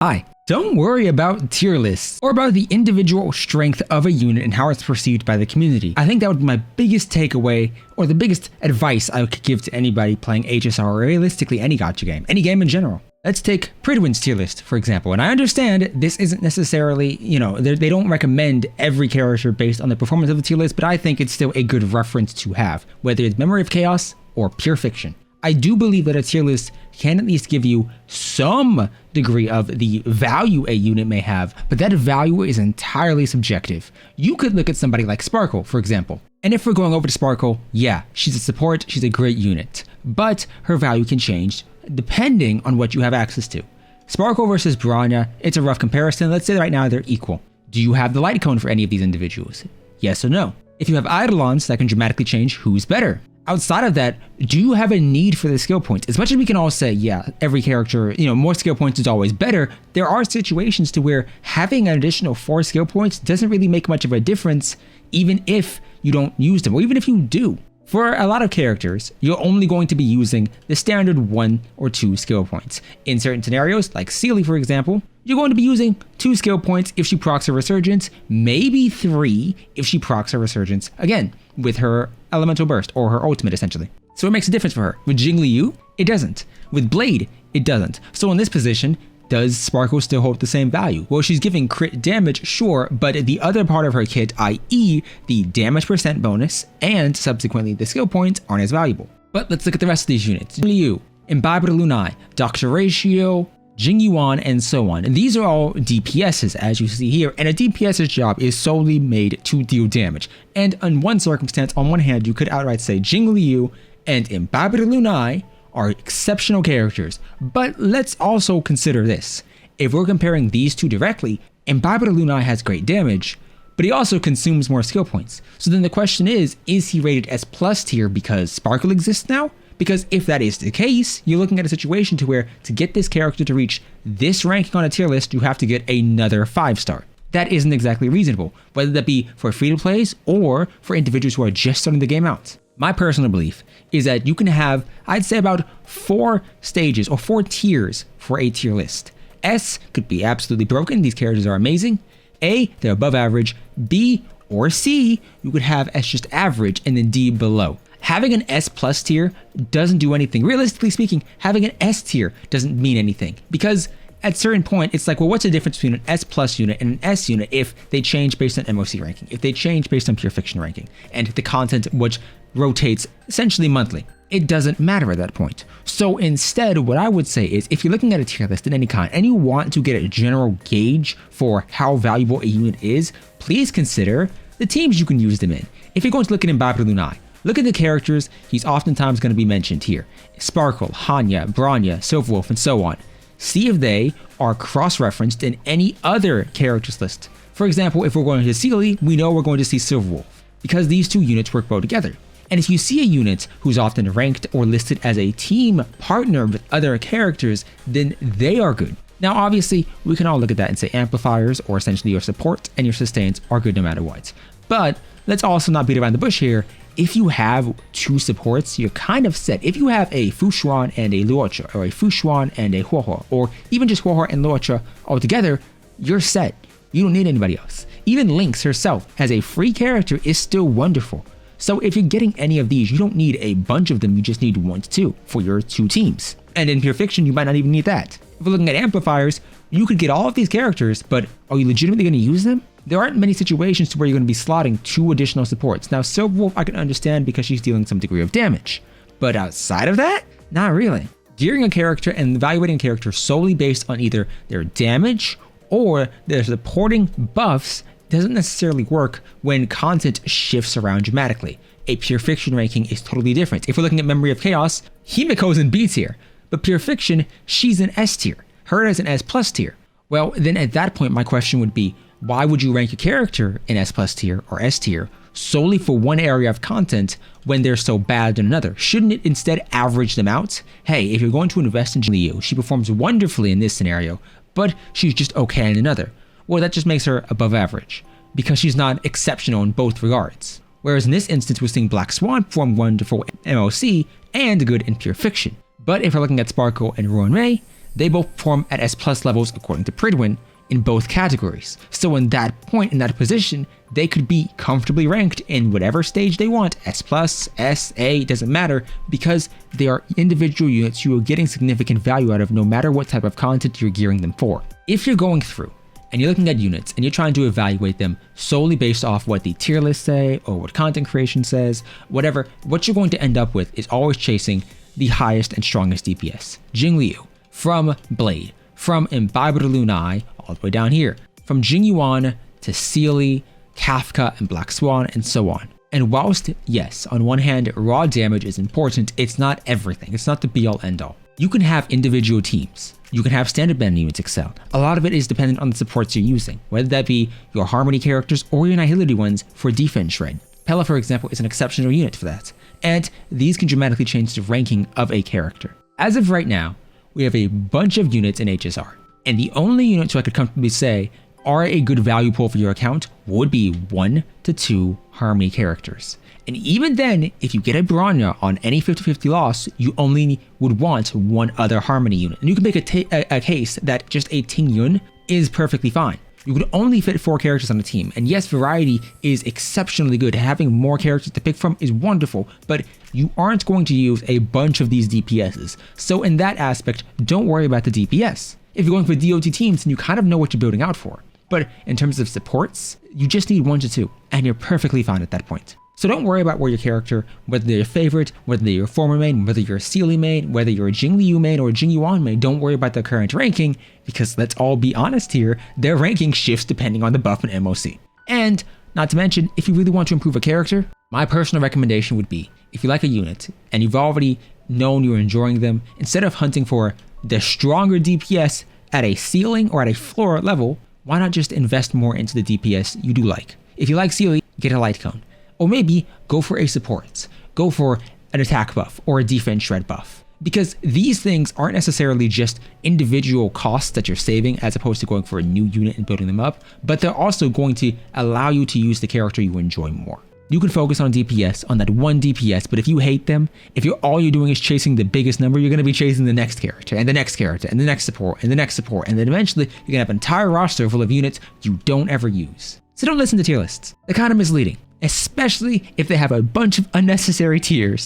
Hi, don't worry about tier lists or about the individual strength of a unit and how it's perceived by the community. I think that would be my biggest takeaway or the biggest advice I could give to anybody playing HSR or realistically any gacha game, any game in general. Let's take Pridwin's tier list, for example. And I understand this isn't necessarily, they don't recommend every character based on the performance of the tier list, but I think it's still a good reference to have, whether it's Memory of Chaos or Pure Fiction. I do believe that a tier list can at least give you some degree of the value a unit may have, but that value is entirely subjective. You could look at somebody like Sparkle, for example. And if we're going over to Sparkle, yeah, she's a support, she's a great unit, but her value can change depending on what you have access to. Sparkle versus Bronya, it's a rough comparison. Let's say right now they're equal. Do you have the light cone for any of these individuals? Yes or no? If you have Eidolons, that can dramatically change who's better. Outside of that, do you have a need for the skill points? As much as we can all say, yeah, every character, more skill points is always better, there are situations to where having an additional 4 skill points doesn't really make much of a difference, even if you don't use them, or even if you do. For a lot of characters, you're only going to be using the standard 1 or 2 skill points. In certain scenarios, like Sealy for example, you're going to be using 2 skill points if she procs her Resurgence, maybe 3 if she procs her Resurgence, again, with her Elemental Burst, or her ultimate essentially. So it makes a difference for her. With Jingliu, it doesn't. With Blade, it doesn't. So in this position, does Sparkle still hold the same value? Well, she's giving crit damage, sure, but the other part of her kit, i.e. the damage percent bonus, and subsequently the skill points, aren't as valuable. But let's look at the rest of these units. Jingliu, Imbibed Lunai, Dr. Ratio, Jingyuan, and so on. And these are all DPSs, as you see here, and a DPS's job is solely made to deal damage. And in one circumstance, on one hand, you could outright say Jingliu and Imbibed Lunai are exceptional characters, but let's also consider this. If we're comparing these two directly, Imbibed Lunai has great damage, but he also consumes more skill points. So then the question is he rated S+ tier because Sparkle exists now? Because if that is the case, you're looking at a situation to where to get this character to reach this ranking on a tier list, you have to get another 5-star. That isn't exactly reasonable, whether that be for free-to-plays or for individuals who are just starting the game out. My personal belief is that you can have, I'd say, about 4 stages or 4 tiers for a tier list. S could be absolutely broken, these characters are amazing. A, they're above average. B or C, you could have as just average, and then D below. Having an S+ tier doesn't do anything. Realistically speaking, having an S tier doesn't mean anything, because at a certain point, it's like, well, what's the difference between an S+ unit and an S unit if they change based on MOC ranking, if they change based on Pure Fiction ranking, and the content which rotates essentially monthly? It doesn't matter at that point. So instead, what I would say is, if you're looking at a tier list in any kind and you want to get a general gauge for how valuable a unit is, please consider the teams you can use them in. If you're going to look at Imbibed Lunai, look at the characters he's oftentimes going to be mentioned here. Sparkle, Hanya, Bronya, Silverwolf, and so on. See if they are cross-referenced in any other characters list. For example, if we're going to Sealy, we know we're going to see Silverwolf, because these two units work well together. And if you see a unit who's often ranked or listed as a team partner with other characters, then they are good. Now, obviously, we can all look at that and say amplifiers, or essentially your support and your sustains, are good no matter what. But let's also not beat around the bush here. If you have 2 supports, you're kind of set. If you have a Fushuan and a Luocha, or a Fushuan and a HoYoverse, or even just HoYoverse and Luocha all together, you're set. You don't need anybody else. Even Lynx herself, as a free character, is still wonderful. So if you're getting any of these, you don't need a bunch of them, you just need 1 to 2 for your 2 teams. And in Pure Fiction, you might not even need that. If we're looking at amplifiers, you could get all of these characters, but are you legitimately going to use them? There aren't many situations to where you're going to be slotting 2 additional supports. Now, Silverwolf I can understand because she's dealing some degree of damage, but outside of that, not really. Gearing a character and evaluating a character solely based on either their damage or their supporting buffs doesn't necessarily work when content shifts around dramatically. A Pure Fiction ranking is totally different. If we're looking at Memory of Chaos, Himiko's in B tier, but Pure Fiction, she's in S tier. Her is an S+ tier. Well, then at that point, my question would be, why would you rank a character in S+ tier or S tier solely for one area of content when they're so bad in another? Shouldn't it instead average them out? Hey, if you're going to invest in Jingliu, she performs wonderfully in this scenario, but she's just okay in another. Well, that just makes her above average, because she's not exceptional in both regards. Whereas in this instance, we're seeing Black Swan perform wonderful MOC and good in Pure Fiction. But if we're looking at Sparkle and Ruan Mei, They both perform at S+ levels according to Pridwin in both categories. So in that point, in that position, they could be comfortably ranked in whatever stage they want, S+, S, A, doesn't matter, because they are individual units you are getting significant value out of no matter what type of content you're gearing them for. If you're going through and you're looking at units and you're trying to evaluate them solely based off what the tier lists say or what content creation says, whatever, what you're going to end up with is always chasing the highest and strongest DPS. Jingliu, from Blade, from Imbiber Lunai, all the way down here, from Jingyuan to Sealy, Kafka, and Black Swan, and so on. And whilst, yes, on one hand, raw damage is important, it's not everything. It's not the be-all end-all. You can have individual teams. You can have standard band units excel. A lot of it is dependent on the supports you're using, whether that be your Harmony characters or your Nihility ones for defense shred. Pella, for example, is an exceptional unit for that. And these can dramatically change the ranking of a character. As of right now, we have a bunch of units in HSR. And the only units I could comfortably say are a good value pool for your account would be 1 to 2 Harmony characters. And even then, if you get a Bronya on any 50-50 loss, you only would want one other Harmony unit. And you can make a case that just a Ting Yun is perfectly fine. You could only fit 4 characters on a team. And yes, variety is exceptionally good. Having more characters to pick from is wonderful, but you aren't going to use a bunch of these DPSs. So in that aspect, don't worry about the DPS. If you're going for DOT teams, then you kind of know what you're building out for. But in terms of supports, you just need 1 to 2, and you're perfectly fine at that point. So don't worry about where your character, whether they're your favorite, whether they're your former main, whether you're a Sealy main, whether you're a Jingliu main or a Jingyuan main, don't worry about their current ranking, because let's all be honest here, their ranking shifts depending on the buff and MOC. And not to mention, if you really want to improve a character, my personal recommendation would be, if you like a unit and you've already known you're enjoying them, instead of hunting for the stronger DPS at a ceiling or at a floor level, why not just invest more into the DPS you do like? If you like Sealy, get a light cone. Or maybe go for a support, go for an attack buff or a defense shred buff. Because these things aren't necessarily just individual costs that you're saving as opposed to going for a new unit and building them up, but they're also going to allow you to use the character you enjoy more. You can focus on DPS, on that one DPS, but if you hate them, if all you're doing is chasing the biggest number, you're going to be chasing the next character, and the next character, and the next support, and the next support, and then eventually you're going to have an entire roster full of units you don't ever use. So don't listen to tier lists. They're kind of misleading, especially if they have a bunch of unnecessary tiers.